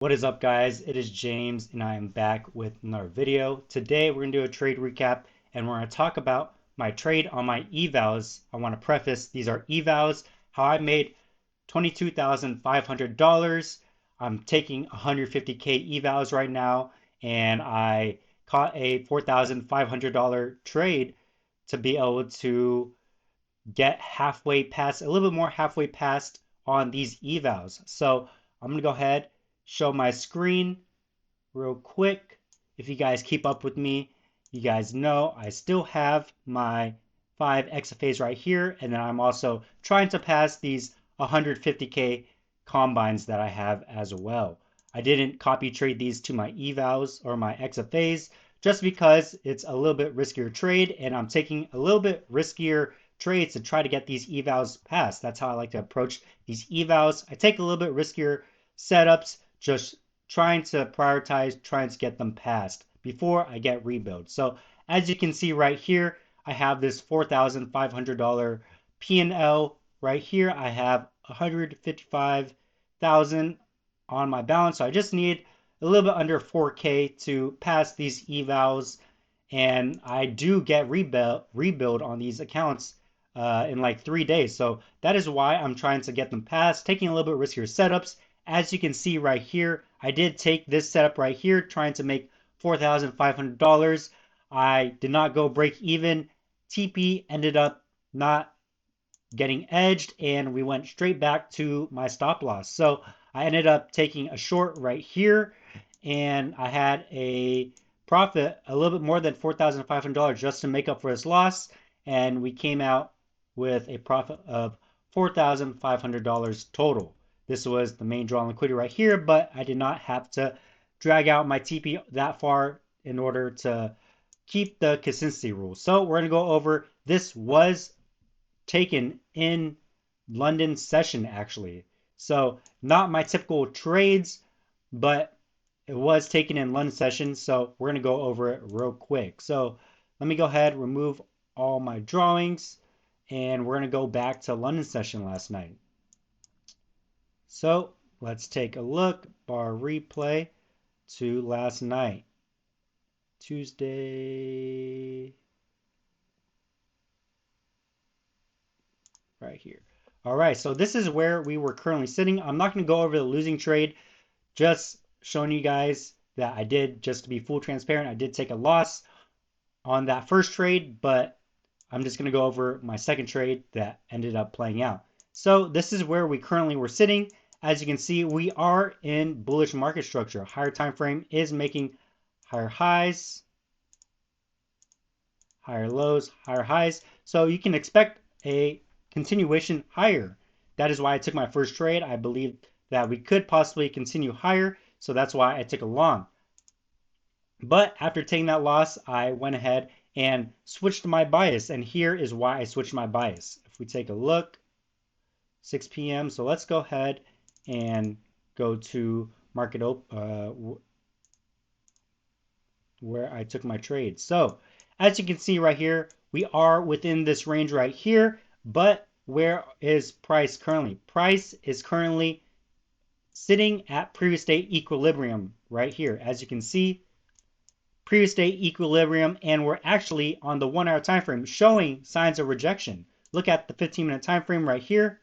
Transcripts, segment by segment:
What is up, guys? It is James and I am back with another video. Today we're going to do a trade recap and we're going to talk about my trade on my evals. I want to preface these are evals, how I made $22,500. I'm taking 150K evals right now and I caught a $4,500 trade to be able to get halfway past, a little bit more halfway past on these evals. So I'm going to go ahead, show my screen real quick. If you guys keep up with me, you guys know I still have my 5 XFAs right here. And then I'm also trying to pass these 150K combines that I have as well. I didn't copy trade these to my evals or my XFAs just because it's a little bit riskier trade and I'm taking a little bit riskier trades to try to get these evals passed. That's how I like to approach these evals. I take a little bit riskier setups, just trying to prioritize, trying to get them passed before I get rebuild. So as you can see right here, I have this $4,500 P&L right here. I have 155,000 on my balance. So I just need a little bit under 4K to pass these evals. And I do get rebuild on these accounts in like 3 days. So that is why I'm trying to get them passed, taking a little bit riskier setups. As you can see right here, I did take this setup right here, trying to make $4,500. I did not go break even. TP ended up not getting edged and we went straight back to my stop loss. So I ended up taking a short right here and I had a profit a little bit more than $4,500 just to make up for this loss. And we came out with a profit of $4,500 total. This was the main draw on liquidity right here, but I did not have to drag out my TP that far in order to keep the consistency rule. So we're going to go over, this was taken in London session actually. So not my typical trades, but it was taken in London session. So we're going to go over it real quick. So let me go ahead, remove all my drawings, and we're going to go back to London session last night. So let's take a look, bar replay to last night, Tuesday, right here. All right, so this is where we were currently sitting. I'm not going to go over the losing trade, just showing you guys that I did, just to be full transparent, I did take a loss on that first trade, but I'm just going to go over my second trade that ended up playing out. So this is where we currently were sitting. As you can see, we are in bullish market structure. Higher time frame is making higher highs, higher lows, higher highs. So you can expect a continuation higher. That is why I took my first trade. I believe that we could possibly continue higher. So that's why I took a long. But after taking that loss, I went ahead and switched my bias. And here is why I switched my bias. If we take a look, 6 p.m. So let's go ahead and go to market where I took my trade. So as you can see right here, we are within this range right here, but where is price currently? Price is currently sitting at previous day equilibrium right here. As you can see, previous day equilibrium, and we're actually on the 1 hour time frame showing signs of rejection. Look at the 15-minute time frame right here.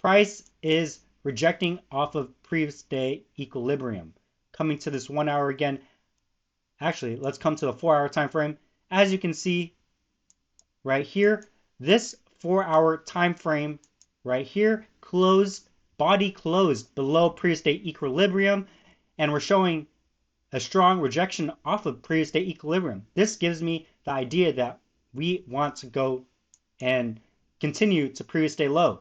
Price is rejecting off of previous day equilibrium. Coming to this 1 hour again. Actually, let's come to the 4 hour time frame. As you can see right here, this 4 hour time frame right here closed, body closed below previous day equilibrium, and we're showing a strong rejection off of previous day equilibrium. This gives me the idea that we want to go and continue to previous day low.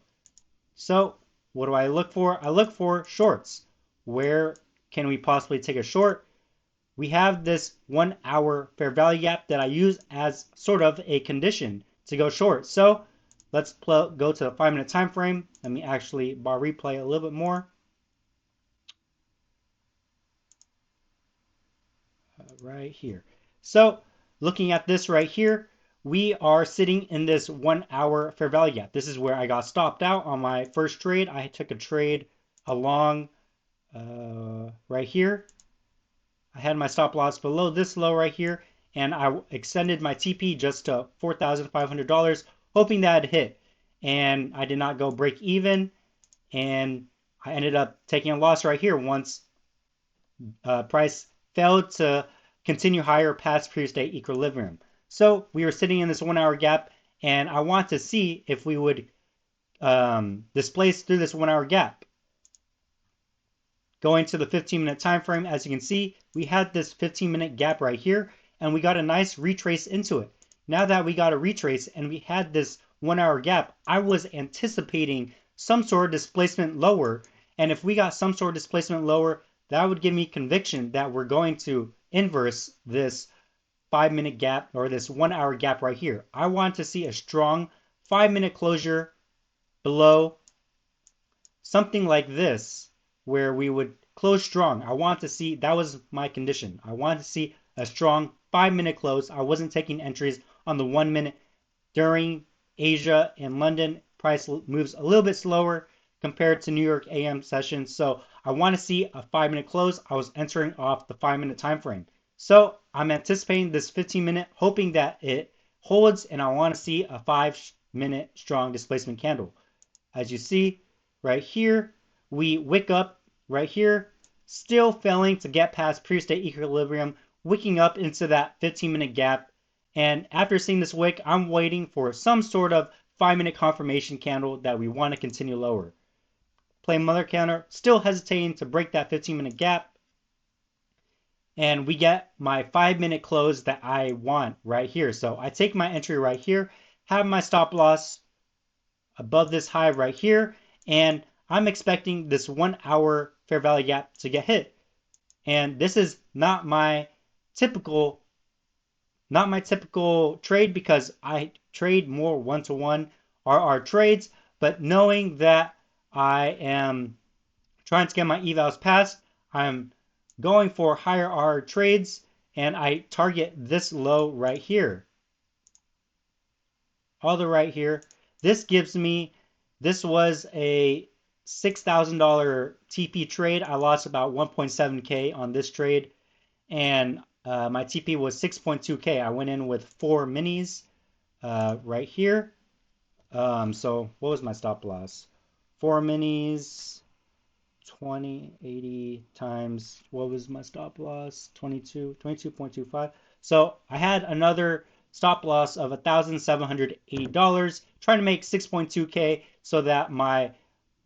So what do I look for? I look for shorts. Where can we possibly take a short? We have this 1 hour fair value gap that I use as sort of a condition to go short. So let's go to the 5-minute time frame. Let me actually bar replay a little bit more. Right here. So looking at this right here, we are sitting in this 1 hour fair value gap. This is where I got stopped out on my first trade. I took a trade along right here. I had my stop loss below this low right here, and I extended my TP just to $4,500, hoping that it hit. And I did not go break even, and I ended up taking a loss right here once price failed to continue higher past previous day equilibrium. So we were sitting in this 1 hour gap, and I want to see if we would displace through this 1 hour gap. Going to the 15-minute time frame, as you can see, we had this 15-minute gap right here, and we got a nice retrace into it. Now that we got a retrace and we had this 1 hour gap, I was anticipating some sort of displacement lower, and if we got some sort of displacement lower, that would give me conviction that we're going to inverse this 5-minute gap or this 1 hour gap right here. I want to see a strong 5-minute closure below something like this, where we would close strong. I want to see, that was my condition. I want to see a strong 5-minute close. I wasn't taking entries on the 1 minute. During Asia and London, price moves a little bit slower compared to New York AM session. So I want to see a 5-minute close. I was entering off the 5-minute time frame. So I'm anticipating this 15-minute, hoping that it holds, and I want to see a 5-minute strong displacement candle. As you see right here, we wick up right here, still failing to get past previous day equilibrium, wicking up into that 15-minute gap. And after seeing this wick, I'm waiting for some sort of 5-minute confirmation candle that we want to continue lower. Play mother counter, still hesitating to break that 15-minute gap. And we get my 5-minute close that I want right here. So I take my entry right here, have my stop loss above this high right here, and I'm expecting this 1 hour fair value gap to get hit. And this is not my typical trade, because I trade more one-to-one RR trades, but knowing that I am trying to get my evals passed, I'm going for higher RR trades, and I target this low right here. All the right here. This gives me, this was a $6,000 TP trade. I lost about 1.7K on this trade, and my TP was 6.2K. I went in with 4 minis right here. So what was my stop loss? 4 minis, 20, 80 times, what was my stop loss? 22.25. So I had another stop loss of $1,780, trying to make 6.2K so that my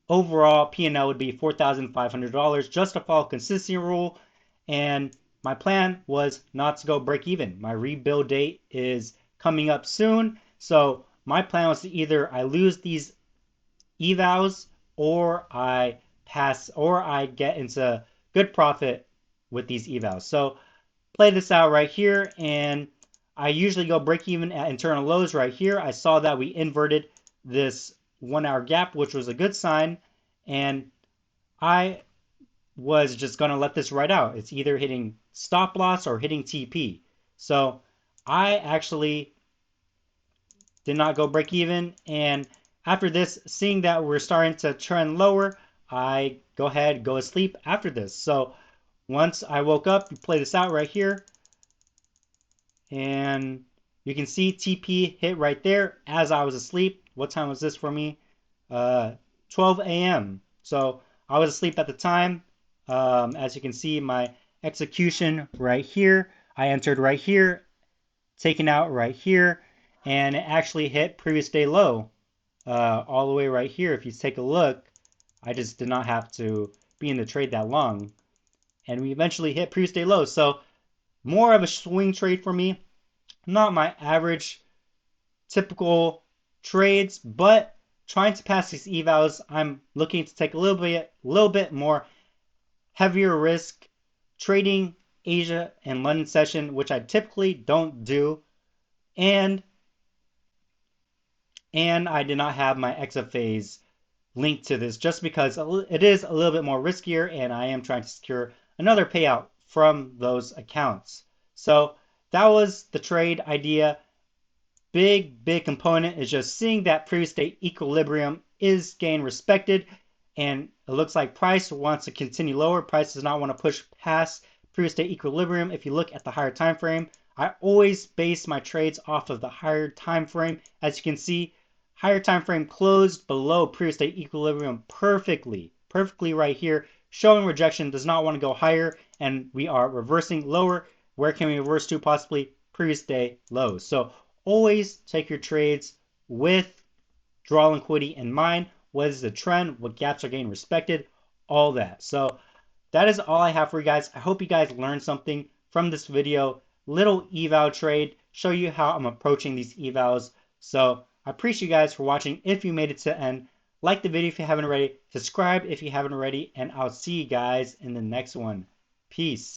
overall P&L would be $4,500, just to follow consistency rule. And my plan was not to go break even. My rebuild date is coming up soon. So my plan was to either I lose these evals, or I pass, or I get into good profit with these evals. So play this out right here, and I usually go break even at internal lows right here. I saw that we inverted this 1 hour gap, which was a good sign, and I was just going to let this ride out. It's either hitting stop loss or hitting TP. So I actually did not go break even, and after this, seeing that we're starting to trend lower, I go ahead, go to sleep after this. So once I woke up, you play this out right here, and you can see TP hit right there as I was asleep. What time was this for me? 12 a.m. So I was asleep at the time. As you can see, my execution right here, I entered right here, taken out right here, and it actually hit previous day low all the way right here. If you take a look, I just did not have to be in the trade that long, and we eventually hit previous day low. So more of a swing trade for me, not my average typical trades, but trying to pass these evals. I'm looking to take a little bit more heavier risk trading Asia and London session, which I typically don't do, and I did not have my exit phase linked to this, just because it is a little bit more riskier, and I am trying to secure another payout from those accounts. So that was the trade idea. Big component is just seeing that previous day equilibrium is getting respected, and it looks like price wants to continue lower. Price does not want to push past previous day equilibrium. If you look at the higher time frame, I always base my trades off of the higher time frame. As you can see, higher time frame closed below previous day equilibrium perfectly right here, showing rejection, does not want to go higher, and we are reversing lower. Where can we reverse to? Possibly previous day lows. So always take your trades with draw liquidity in mind. What is the trend? What gaps are getting respected? All that. So that is all I have for you guys. I hope you guys learned something from this video. Little eval trade, show you how I'm approaching these evals. So I appreciate you guys for watching. If you made it to the end, like the video if you haven't already, subscribe if you haven't already, and I'll see you guys in the next one. Peace.